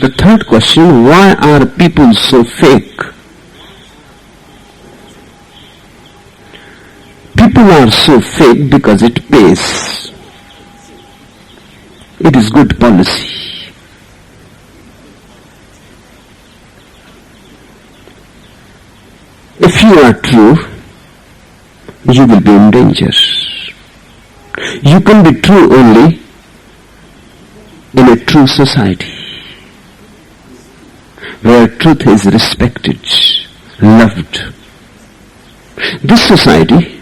The third question, why are people so fake? People are so fake because it pays. It is good policy. If you are true, you will be in danger. You can be true only in a true society, where truth is respected, loved. This society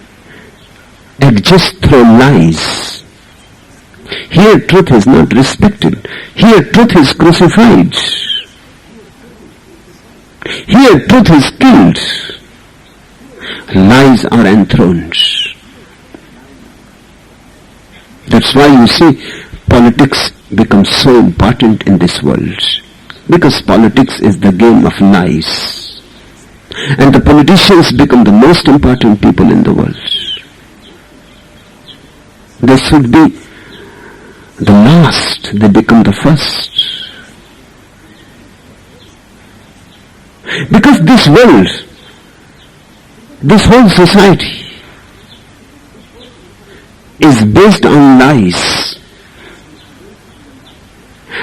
exists through lies. Here truth is not respected. Here truth is crucified. Here truth is killed. Lies are enthroned. That's why you see politics becomes so important in this world. Because politics is the game of lies. And the politicians become the most important people in the world. They should be the last, they become the first. Because this world, this whole society is based on lies.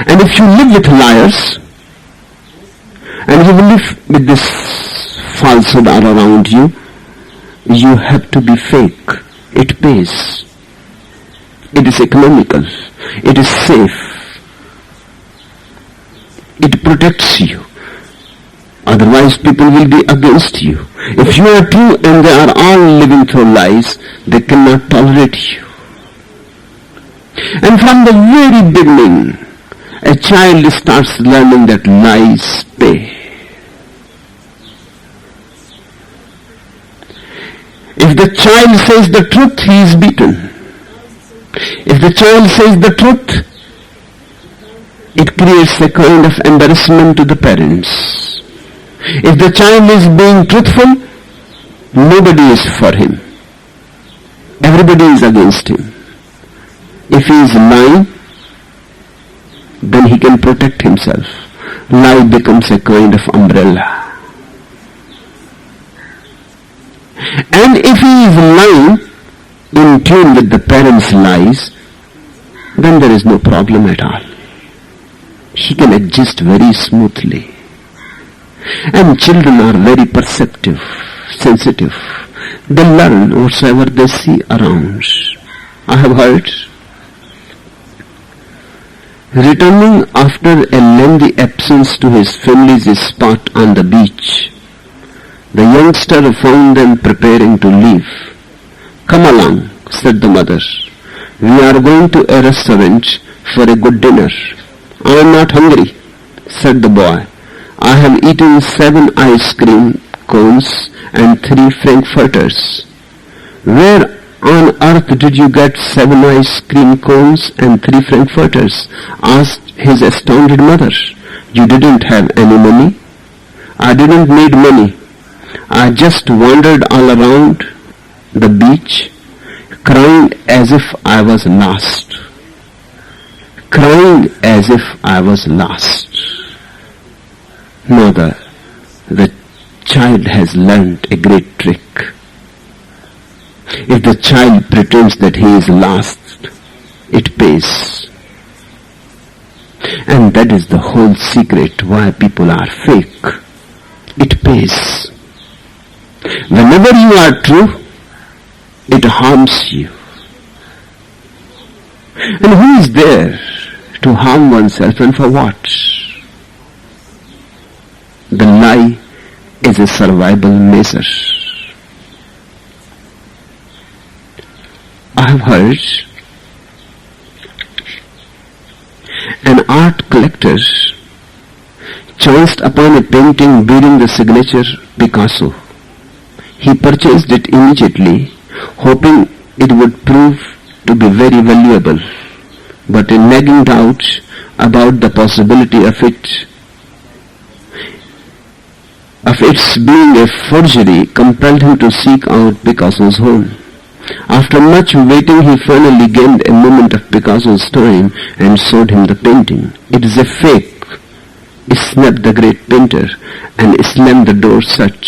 And if you live with liars, and you live with this falsehood all around you, you have to be fake. It pays. It is economical. It is safe. It protects you. Otherwise people will be against you. If you are true and they are all living through lies, they cannot tolerate you. And from the very beginning, a child starts learning that lies pay. If the child says the truth, he is beaten. If the child says the truth, it creates a kind of embarrassment to the parents. If the child is being truthful, nobody is for him. Everybody is against him. If he is lying, then he can protect himself. Lie becomes a kind of umbrella. And if he is lying in tune with the parents' lies, then there is no problem at all. He can exist very smoothly. And children are very perceptive, sensitive. They learn whatsoever they see around. I have heard, returning after a lengthy absence to his family's spot on the beach, the youngster found them preparing to leave. "Come along," said the mother. "We are going to a restaurant for a good dinner." "I am not hungry," said the boy. "I have eaten 7 ice cream cones and 3 frankfurters." "Where on earth did you get 7 ice cream cones and 3 frankfurters?" asked his astounded mother. "You didn't have any money?" "I didn't need money. I just wandered all around the beach, crying as if I was lost. Crying as if I was lost." No, the child has learned a great trick. If the child pretends that he is lost, it pays. And that is the whole secret why people are fake. It pays. Whenever you are true, it harms you. And who is there to harm oneself, and for what? The lie is a survival measure. I have heard an art collector chanced upon a painting bearing the signature Picasso. He purchased it immediately, hoping it would prove to be very valuable, but a nagging doubt about the possibility of its being a forgery compelled him to seek out Picasso's home. After much waiting, he finally gained a moment of Picasso's time and showed him the painting. "It is a fake," snapped the great painter and slammed the door shut.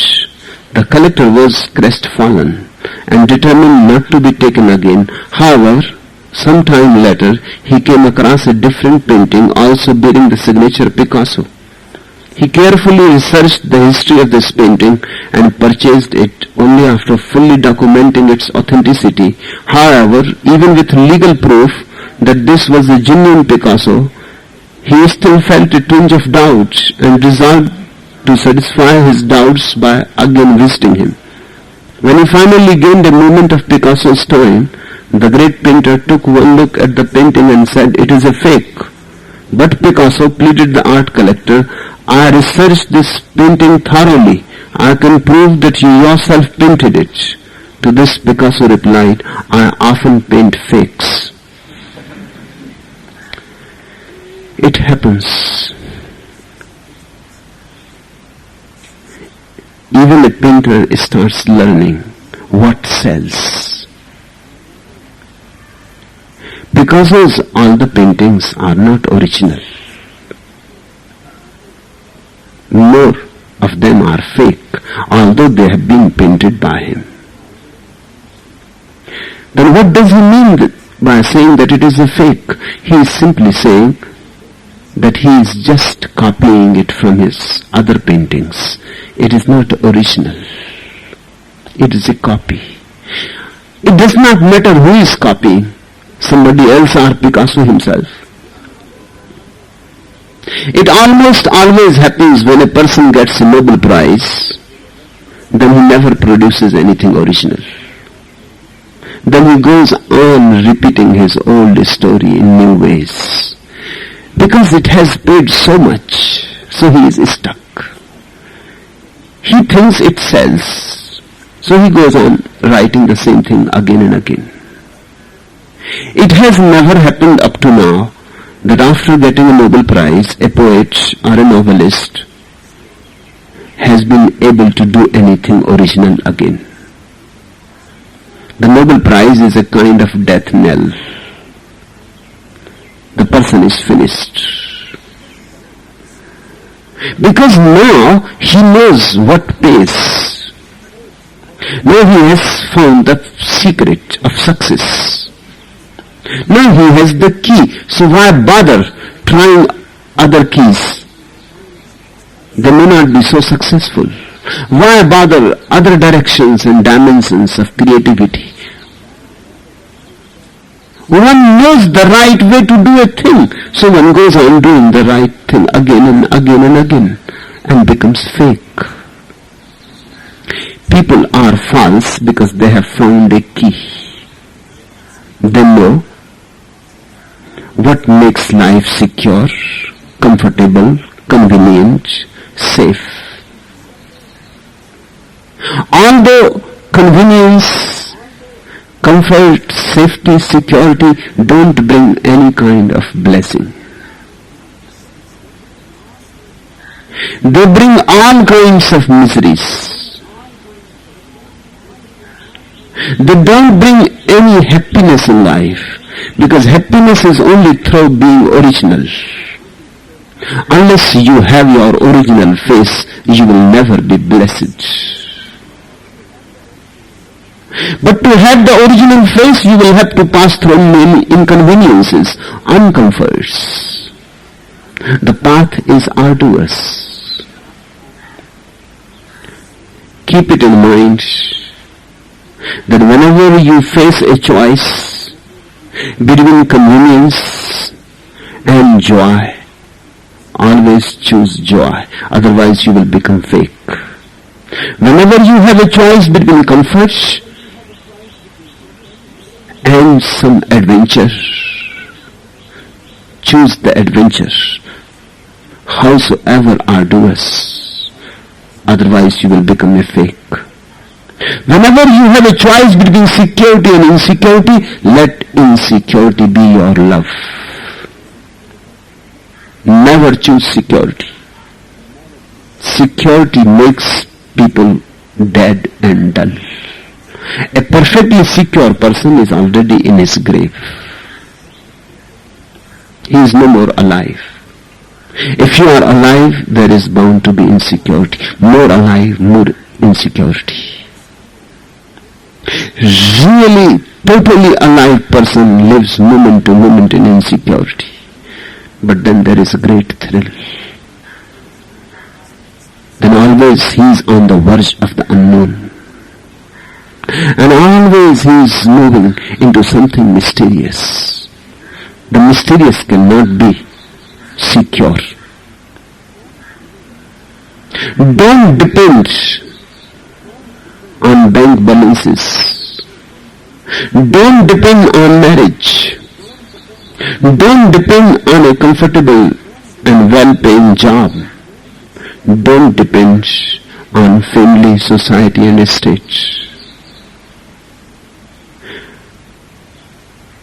The collector was crestfallen and determined not to be taken again. However, some time later, he came across a different painting also bearing the signature Picasso. He carefully researched the history of this painting and purchased it only after fully documenting its authenticity. However, even with legal proof that this was a genuine Picasso, he still felt a twinge of doubt and resolved to satisfy his doubts by again visiting him. When he finally gained a moment of Picasso's time, the great painter took one look at the painting and said, "It is a fake." "But Picasso," pleaded the art collector, "I researched this painting thoroughly. I can prove that you yourself painted it." To this Picasso replied, "I often paint fakes." It happens. Even a painter starts learning what sells. Picasso's all the paintings are not original. More of them are fake, although they have been painted by him. Then what does he mean by saying that it is a fake? He is simply saying that he is just copying it from his other paintings. It is not original. It is a copy. It does not matter who is copying, somebody else or Picasso himself. It almost always happens when a person gets a Nobel Prize, then he never produces anything original. Then he goes on repeating his old story in new ways. Because it has paid so much, so he is stuck. He thinks it sells, so he goes on writing the same thing again and again. It has never happened up to now that after getting a Nobel Prize, a poet or a novelist has been able to do anything original again. The Nobel Prize is a kind of death knell. The person is finished. Because now he knows what pays. Now he has found the secret of success. Now he has the key, so why bother trying other keys? They may not be so successful. Why bother other directions and dimensions of creativity? One knows the right way to do a thing, so one goes on doing the right thing again and again and again and becomes fake. People are false because they have found a key. They know what makes life secure, comfortable, convenient, safe. Although convenience, comfort, safety, security don't bring any kind of blessing. They bring all kinds of miseries. They don't bring any happiness in life, because happiness is only through being original. Unless you have your original face, you will never be blessed. But to have the original face, you will have to pass through many inconveniences, uncomforts. The path is arduous. Keep it in mind that whenever you face a choice between convenience and joy, always choose joy, otherwise you will become fake. Whenever you have a choice between comfort and some adventure, choose the adventure, howsoever arduous, otherwise you will become a fake. Whenever you have a choice between security and insecurity, let insecurity be your love. Never choose security. Security makes people dead and dull. A perfectly secure person is already in his grave. He is no more alive. If you are alive, there is bound to be insecurity. More alive, more insecurity. Really, totally alive person lives moment to moment in insecurity. But then there is a great thrill. Then always he is on the verge of the unknown. And always he is moving into something mysterious. The mysterious cannot be secure. Don't depend on bank balances. Don't depend on marriage. Don't depend on a comfortable and well-paying job. Don't depend on family, society and estate.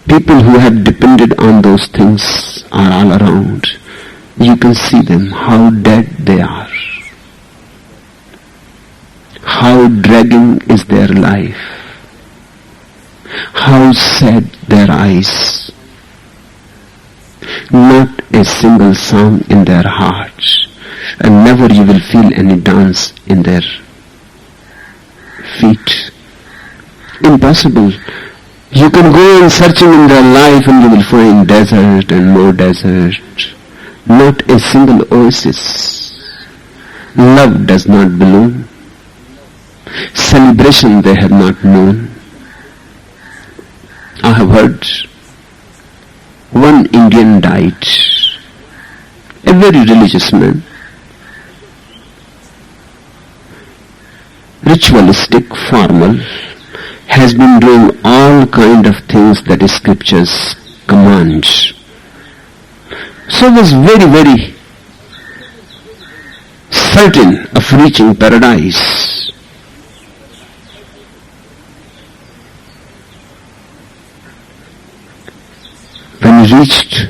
People who have depended on those things are all around. You can see them, how dead they are. How dragging is their life. How sad their eyes. Not a single song in their hearts. And never you will feel any dance in their feet. Impossible. You can go on searching in their life and you will find desert and more desert. Not a single oasis. Love does not bloom. Celebration they have not known. I have heard one Indian died, a very religious man, ritualistic, formal, has been doing all kind of things that scriptures commands. So was very, very certain of reaching paradise. When he reached,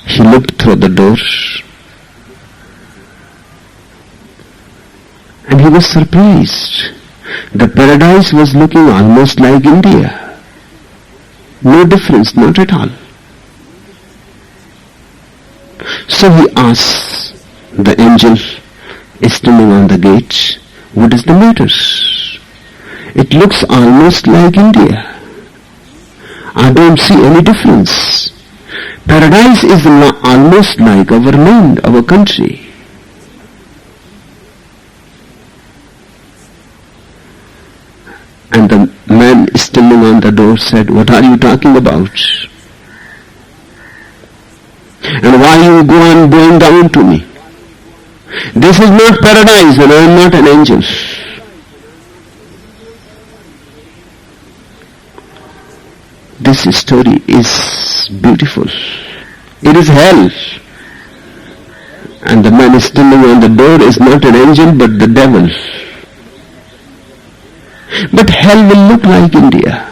he looked through the door and he was surprised. The paradise was looking almost like India. No difference, not at all. So he asks the angel standing on the gate, what is the matter? It looks almost like India. I don't see any difference. Paradise is almost like our land, our country. And the man standing on the door said, what are you talking about? And why you go on going down to me? This is not paradise and I am not an angel. This story is beautiful. It is hell. And the man standing on the door is not an angel but the devil. But hell will look like India.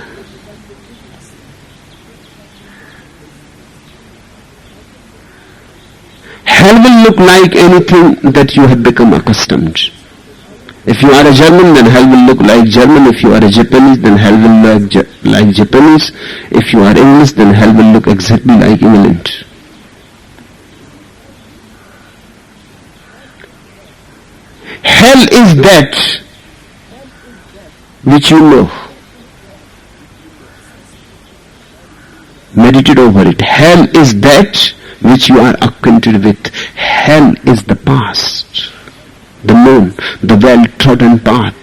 Hell will look like anything that you have become accustomed. If you are a German, then hell will look like German. If you are a Japanese, then hell will look like Japanese. If you are English, then hell will look exactly like England. Hell is that which you know. Meditate over it. Hell is that which you are acquainted with. Hell is the past, the known, the well-trodden path.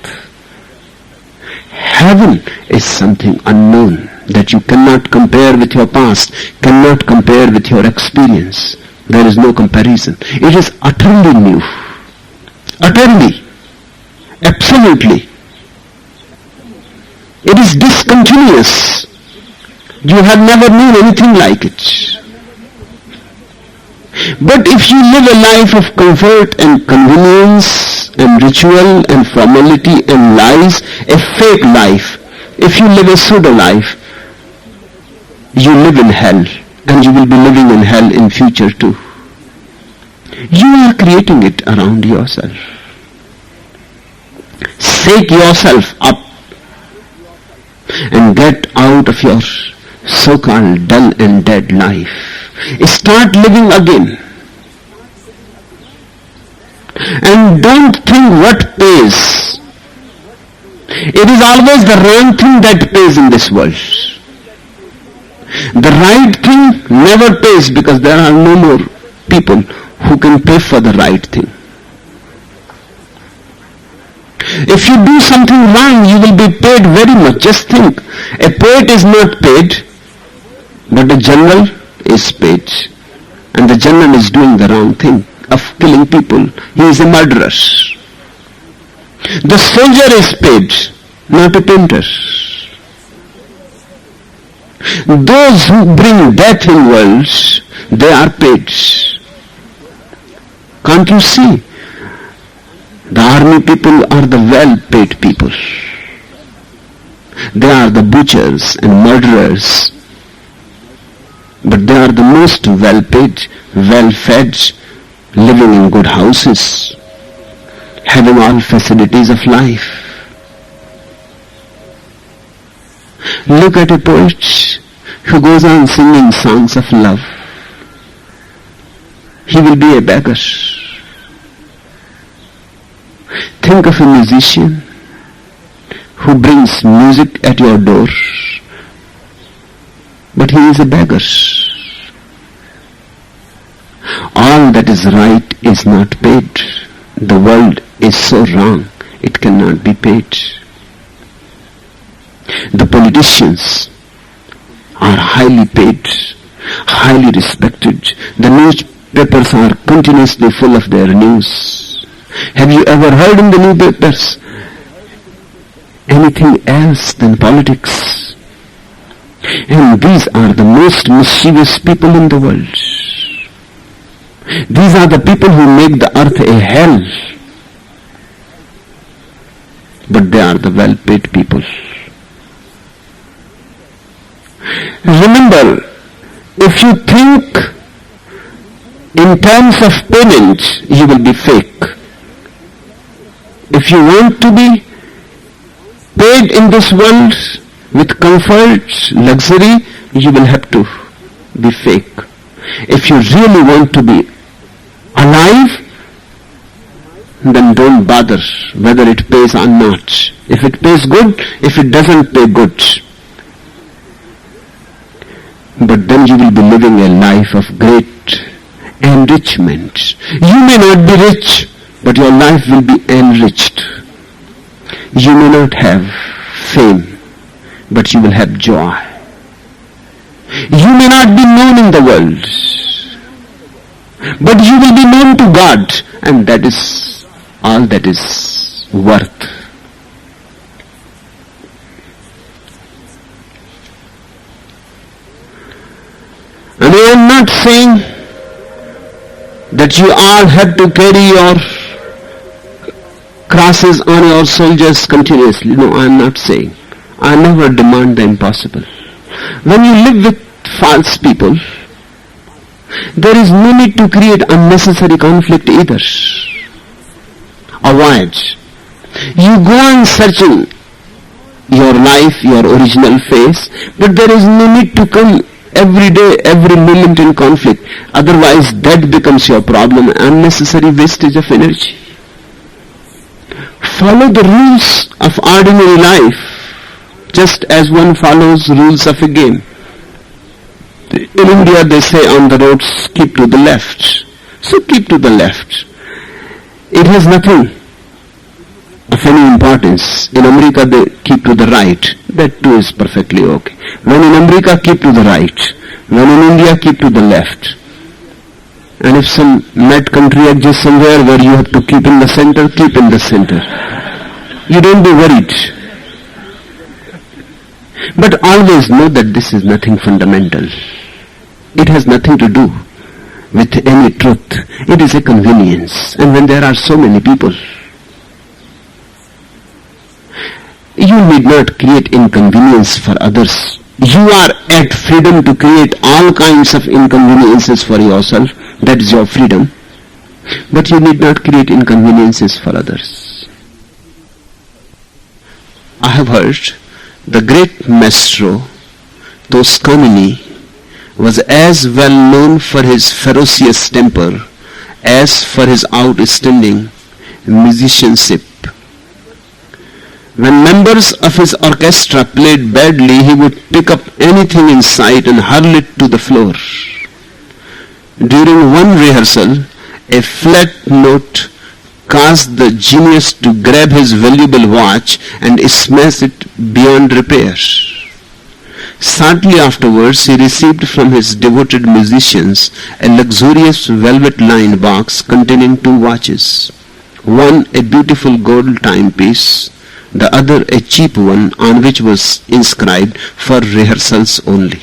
Heaven is something unknown that you cannot compare with your past, cannot compare with your experience. There is no comparison. It is utterly new. Utterly. Absolutely. It is discontinuous. You have never known anything like it. But if you live a life of comfort and convenience and ritual and formality and lies, a fake life, if you live a pseudo life, you live in hell and you will be living in hell in future too. You are creating it around yourself. Shake yourself up and get out of your so-called dull and dead life. Start living again. And don't think what pays. It is always the wrong thing that pays in this world. The right thing never pays because there are no more people who can pay for the right thing. If you do something wrong, you will be paid very much. Just think, a poet is not paid, but a general is paid. And the general is doing the wrong thing of killing people. He is a murderer. The soldier is paid, not a painter. Those who bring death in worlds, they are paid. Can't you see? The army people are the well-paid people. They are the butchers and murderers. But they are the most well-paid, well-fed, living in good houses, having all facilities of life. Look at a poet who goes on singing songs of love. He will be a beggar. Think of a musician who brings music at your door, but he is a beggar. All that is right is not paid. The world is so wrong, it cannot be paid. The politicians are highly paid, highly respected. The newspapers are continuously full of their news. Have you ever heard in the newspapers anything else than politics? And these are the most mischievous people in the world. These are the people who make the earth a hell. But they are the well-paid people. Remember, if you think in terms of payment, you will be fake. If you want to be paid in this world with comfort, luxury, you will have to be fake. If you really want to be alive, then don't bother whether it pays or not. If it pays good, if it doesn't pay good. But then you will be living a life of great enrichment. You may not be rich, but your life will be enriched. You may not have fame, but you will have joy. You may not be known in the world, but you will be known to God, and that is all that is worth. And I am not saying that you all have to carry your crosses on your soldiers continuously. No, I am not saying. I never demand the impossible. When you live with false people, there is no need to create unnecessary conflict either. Avoid. You go on searching your life, your original face, but there is no need to come every day, every moment in conflict. Otherwise, that becomes your problem, unnecessary wastage of energy. Follow the rules of ordinary life, just as one follows rules of a game. In India, they say on the roads, keep to the left. So keep to the left. It has nothing of any importance. In America, they keep to the right. That too is perfectly okay. When in America, keep to the right. When in India, keep to the left. And if some mad country exists somewhere where you have to keep in the center, keep in the center. You don't be worried. But always know that this is nothing fundamental. It has nothing to do with any truth. It is a convenience. And when there are so many people, you need not create inconvenience for others. You are at freedom to create all kinds of inconveniences for yourself. That is your freedom. But you need not create inconveniences for others. I have heard the great maestro Toscanini was as well known for his ferocious temper as for his outstanding musicianship. When members of his orchestra played badly, he would pick up anything in sight and hurl it to the floor. During one rehearsal, a flat note caused the genius to grab his valuable watch and smash it beyond repair. Shortly afterwards, he received from his devoted musicians a luxurious velvet-lined box containing 2 watches. One a beautiful gold timepiece, the other a cheap one on which was inscribed "for rehearsals only."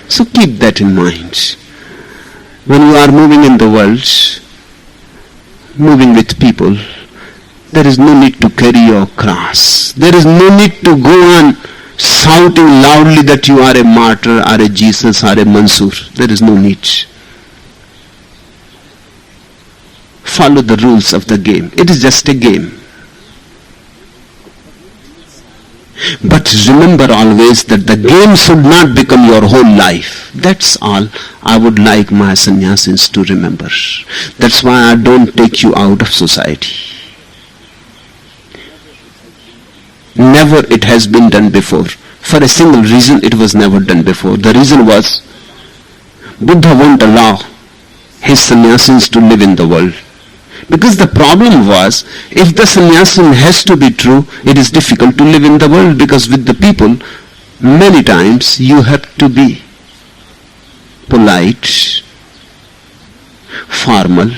So keep that in mind. When you are moving in the world, moving with people, there is no need to carry your cross. There is no need to go on shouting loudly that you are a martyr or a Jesus or a Mansur. There is no need. Follow the rules of the game. It is just a game. But remember always that the game should not become your whole life. That's all I would like my sannyasins to remember. That's why I don't take you out of society. Never it has been done before. For a single reason it was never done before. The reason was Buddha won't allow his sannyasins to live in the world. Because the problem was, if the sannyasin has to be true, it is difficult to live in the world, because with the people, many times you have to be polite, formal.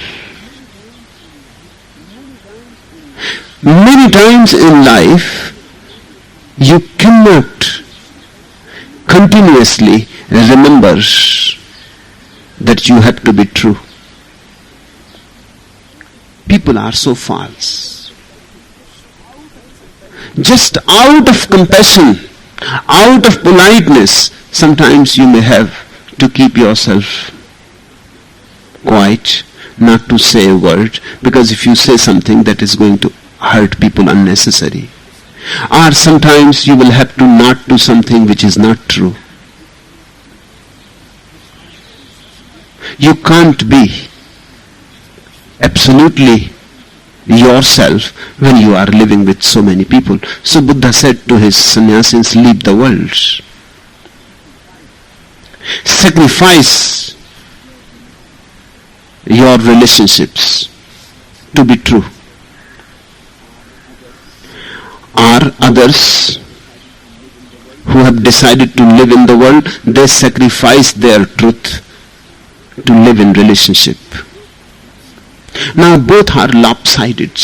Many times in life, you cannot continuously remember that you have to be true. People are so false. Just out of compassion, out of politeness, sometimes you may have to keep yourself quiet, not to say a word, because if you say something that is going to hurt people unnecessary. Or sometimes you will have to not do something which is not true. You can't be absolutely yourself when you are living with so many people. So Buddha said to his sannyasins, leave the world. Sacrifice your relationships to be true. Or others who have decided to live in the world, they sacrifice their truth to live in relationship. Now both are lopsided.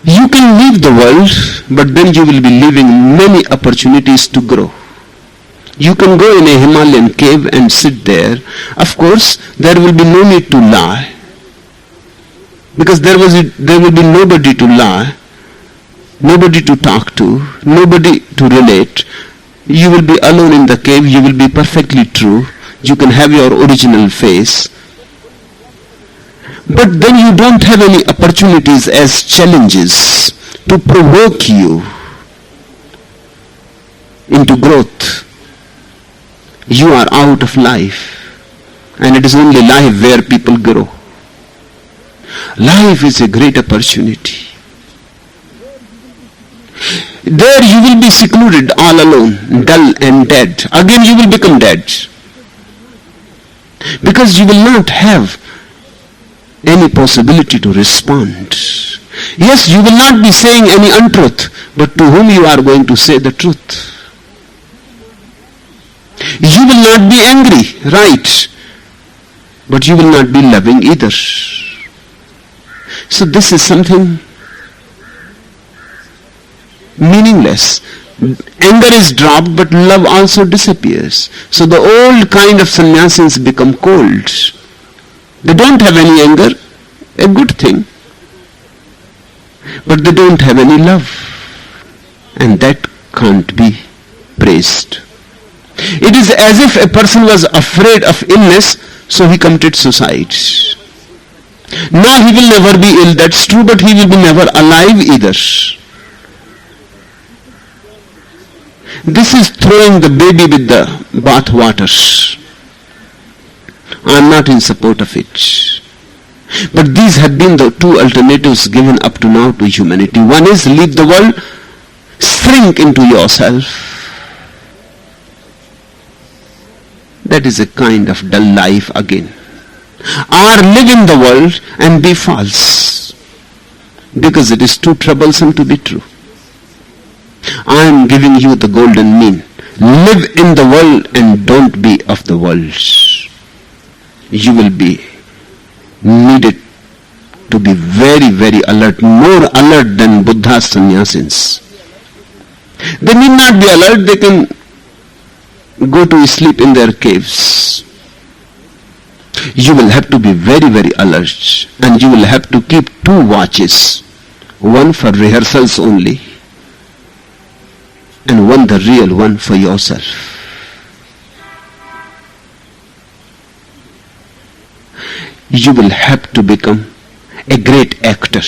You can leave the world, but then you will be leaving many opportunities to grow. You can go in a Himalayan cave and sit there. Of course, there will be no need to lie, because there will be nobody to lie, nobody to talk to, nobody to relate. You will be alone in the cave. You will be perfectly true. You can have your original face. But then you don't have any opportunities as challenges to provoke you into growth. You are out of life, and it is only life where people grow. Life is a great opportunity. There you will be secluded, all alone, dull and dead. Again you will become dead, because you will not have any possibility to respond. Yes, you will not be saying any untruth, but to whom you are going to say the truth? You will not be angry, right, but you will not be loving either. So this is something meaningless. Anger is dropped, but love also disappears. So the old kind of sannyasins become cold. They don't have any anger, a good thing, but they don't have any love, and that can't be praised. It is as if a person was afraid of illness, so he committed suicide. Now he will never be ill, that's true, but he will be never alive either. This is throwing the baby with the bath water. I am not in support of it. But these have been the two alternatives given up to now to humanity. One is leave the world, shrink into yourself. That is a kind of dull life again. Or live in the world and be false, because it is too troublesome to be true. I am giving you the golden mean. Live in the world and don't be of the world. You will be needed to be very, very alert, more alert than Buddha's sannyasins. They need not be alert, they can go to sleep in their caves. You will have to be very, very alert, and you will have to keep two watches, one for rehearsals only, and one the real one for yourself. You will have to become a great actor.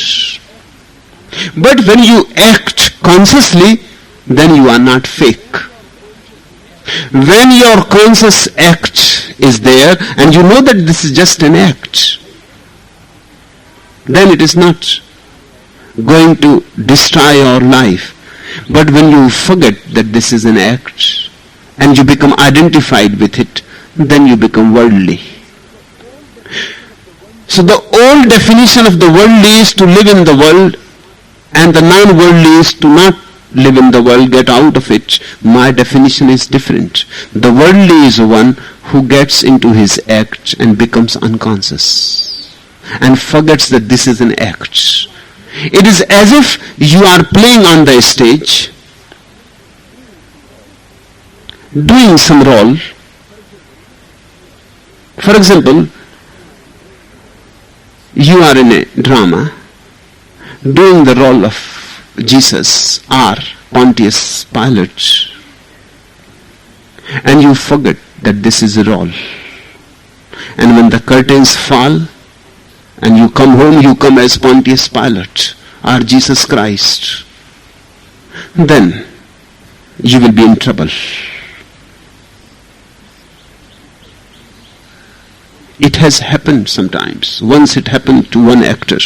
But when you act consciously, then you are not fake. When your conscious act is there and you know that this is just an act, then it is not going to destroy your life. But when you forget that this is an act and you become identified with it, then you become worldly. So the old definition of the worldly is to live in the world, and the non-worldly is to not live in the world, get out of it. My definition is different. The worldly is one who gets into his act and becomes unconscious and forgets that this is an act. It is as if you are playing on the stage, doing some role. For example, you are in a drama, doing the role of Jesus or Pontius Pilate, and you forget that this is a role. And when the curtains fall and you come home, you come as Pontius Pilate or Jesus Christ, then you will be in trouble. It has happened sometimes. Once it happened to one actor.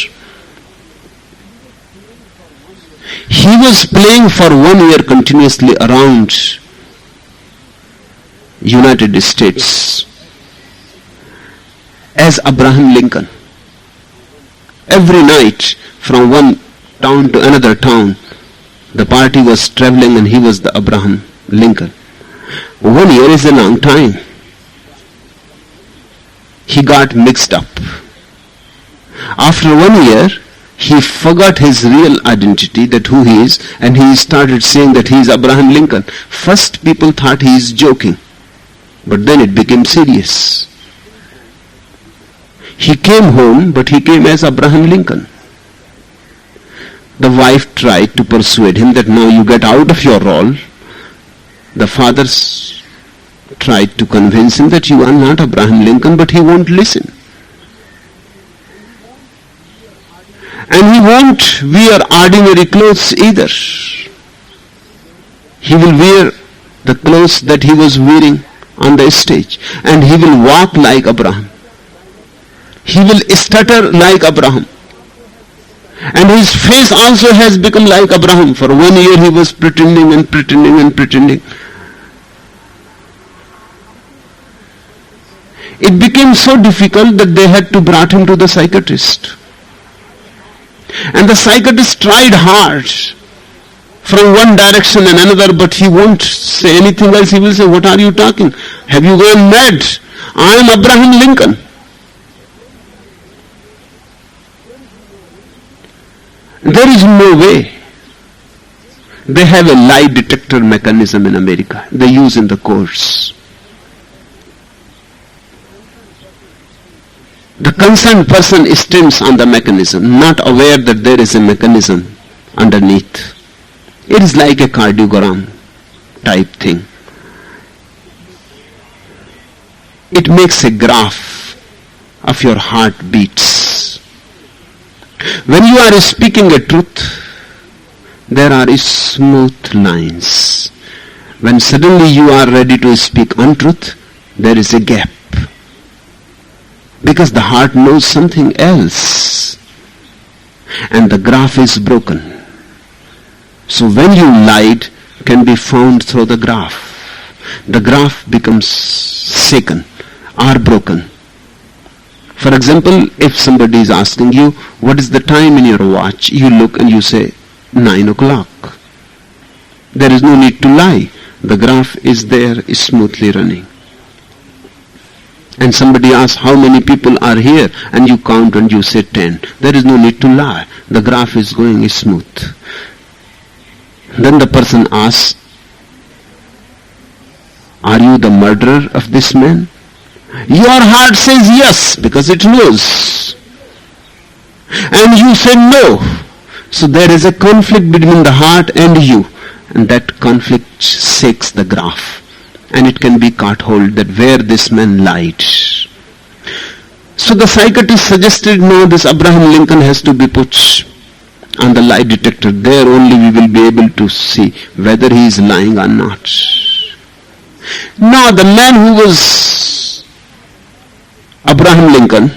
He was playing for 1 year continuously around United States as Abraham Lincoln. Every night from one town to another town, the party was traveling and he was the Abraham Lincoln. 1 year is a long time. He got mixed up. After 1 year, he forgot his real identity, that who he is, and he started saying that he is Abraham Lincoln. First people thought he is joking, but then it became serious. He came home, but he came as Abraham Lincoln. The wife tried to persuade him that now you get out of your role. The fathers tried to convince him that you are not Abraham Lincoln, but he won't listen. And he won't wear ordinary clothes either. He will wear the clothes that he was wearing on the stage, and he will walk like Abraham. He will stutter like Abraham. And his face also has become like Abraham. For 1 year he was pretending and pretending and pretending. It became so difficult that they had to bring him to the psychiatrist. And the psychiatrist tried hard from one direction and another, but he won't say anything else. He will say, what are you talking? Have you gone mad? I am Abraham Lincoln. There is no way. They have a lie detector mechanism in America. They use in the courts. The concerned person stands on the mechanism, not aware that there is a mechanism underneath. It is like a cardiogram type thing. It makes a graph of your heartbeats. When you are speaking a truth, there are smooth lines. When suddenly you are ready to speak untruth, there is a gap. Because the heart knows something else. And the graph is broken. So when you lied, can be found through the graph. The graph becomes shaken or broken. For example, if somebody is asking you, what is the time in your watch? You look and you say, 9 o'clock. There is no need to lie. The graph is there, is smoothly running. And somebody asks, how many people are here? And you count and you say 10. There is no need to lie. The graph is going smooth. Then the person asks, are you the murderer of this man? Your heart says yes, because it knows. And you say no. So there is a conflict between the heart and you. And that conflict shakes the graph. And it can be caught hold that where this man lied. So the psychiatrist suggested, no, this Abraham Lincoln has to be put on the lie detector. There only we will be able to see whether he is lying or not. Now the man who was Abraham Lincoln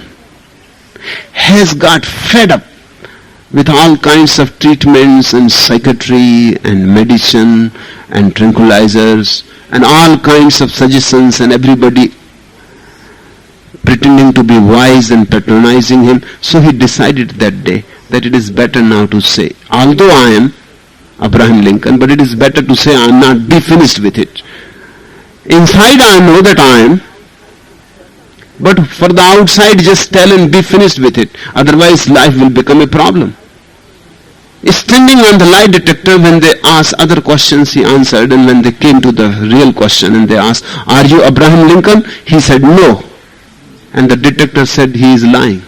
has got fed up with all kinds of treatments and psychiatry and medicine and tranquilizers and all kinds of suggestions, and everybody pretending to be wise and patronizing him. So he decided that day that it is better now to say, although I am Abraham Lincoln, but it is better to say I am not, be finished with it. Inside I know that I am, but for the outside just tell and be finished with it. Otherwise life will become a problem. Standing on the lie detector, when they asked other questions, he answered, and when they came to the real question and they asked, are you Abraham Lincoln? He said no. And the detector said he is lying.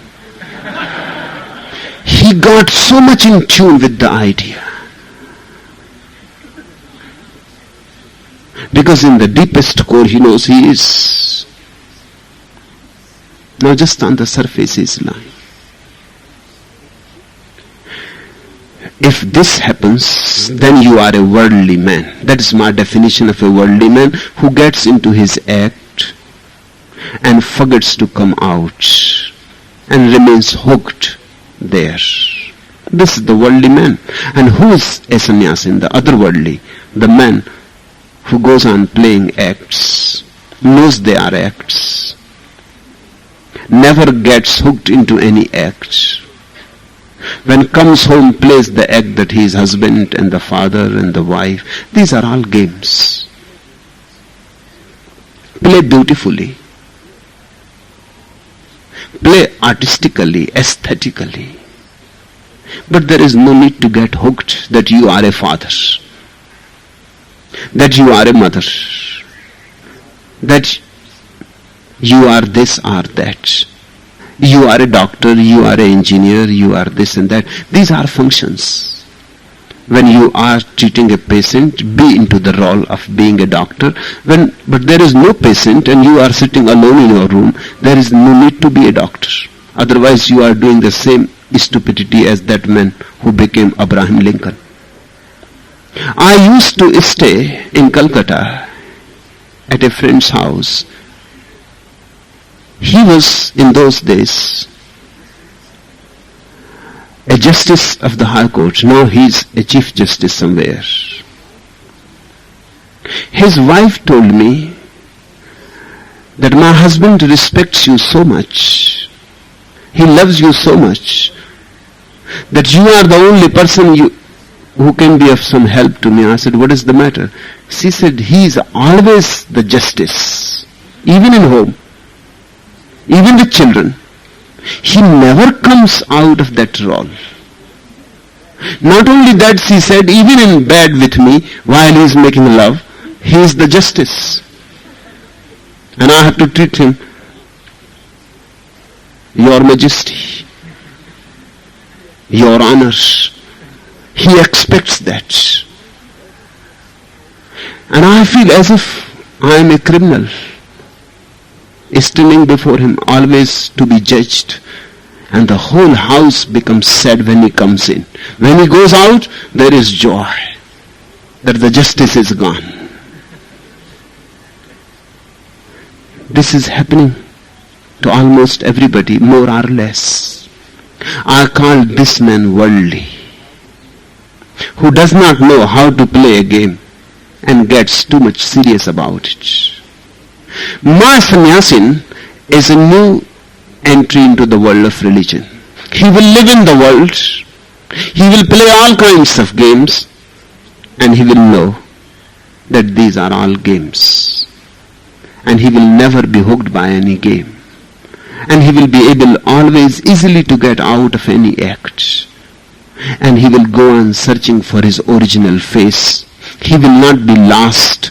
He got so much in tune with the idea. Because in the deepest core he knows he is. Now just on the surface he is lying. If this happens, then you are a worldly man. That is my definition of a worldly man, who gets into his act and forgets to come out and remains hooked there. This is the worldly man. And who is a sannyasi in the otherworldly? The man who goes on playing acts, knows they are acts, never gets hooked into any act. When comes home, plays the act that he is husband and the father and the wife. These are all games. Play beautifully. Play artistically, aesthetically. But there is no need to get hooked that you are a father, that you are a mother, that you are this or that. You are a doctor, you are an engineer, you are this and that. These are functions. When you are treating a patient, be into the role of being a doctor. But there is no patient and you are sitting alone in your room, there is no need to be a doctor. Otherwise you are doing the same stupidity as that man who became Abraham Lincoln. I used to stay in Calcutta at a friend's house. He was, in those days, a justice of the High Court. Now he is a chief justice somewhere. His wife told me that my husband respects you so much, he loves you so much, that you are the only person who can be of some help to me. I said, what is the matter? She said, he is always the justice, even in home. Even with children, he never comes out of that role. Not only that, she said, even in bed with me, while he is making love, he is the justice. And I have to treat him, Your Majesty, Your Honor. He expects that. And I feel as if I am a criminal, standing before him, always to be judged. And the whole house becomes sad when he comes in. When he goes out, there is joy that the justice is gone. This is happening to almost everybody, more or less. I call this man worldly, who does not know how to play a game and gets too much serious about it. My sannyasin is a new entry into the world of religion. He will live in the world, he will play all kinds of games, and he will know that these are all games. And he will never be hooked by any game. And he will be able always easily to get out of any act. And he will go on searching for his original face. He will not be lost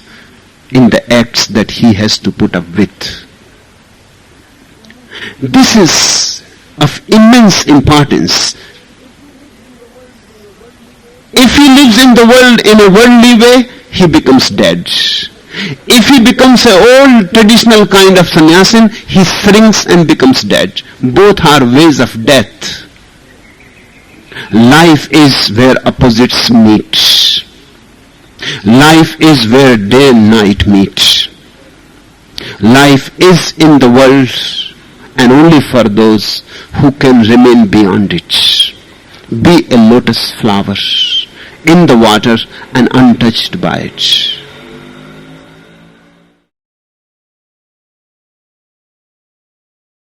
in the acts that he has to put up with. This is of immense importance. If he lives in the world in a worldly way, he becomes dead. If he becomes an old traditional kind of sannyasin, he shrinks and becomes dead. Both are ways of death. Life is where opposites meet. Life is where day and night meet. Life is in the world and only for those who can remain beyond it. Be a lotus flower in the water and untouched by it.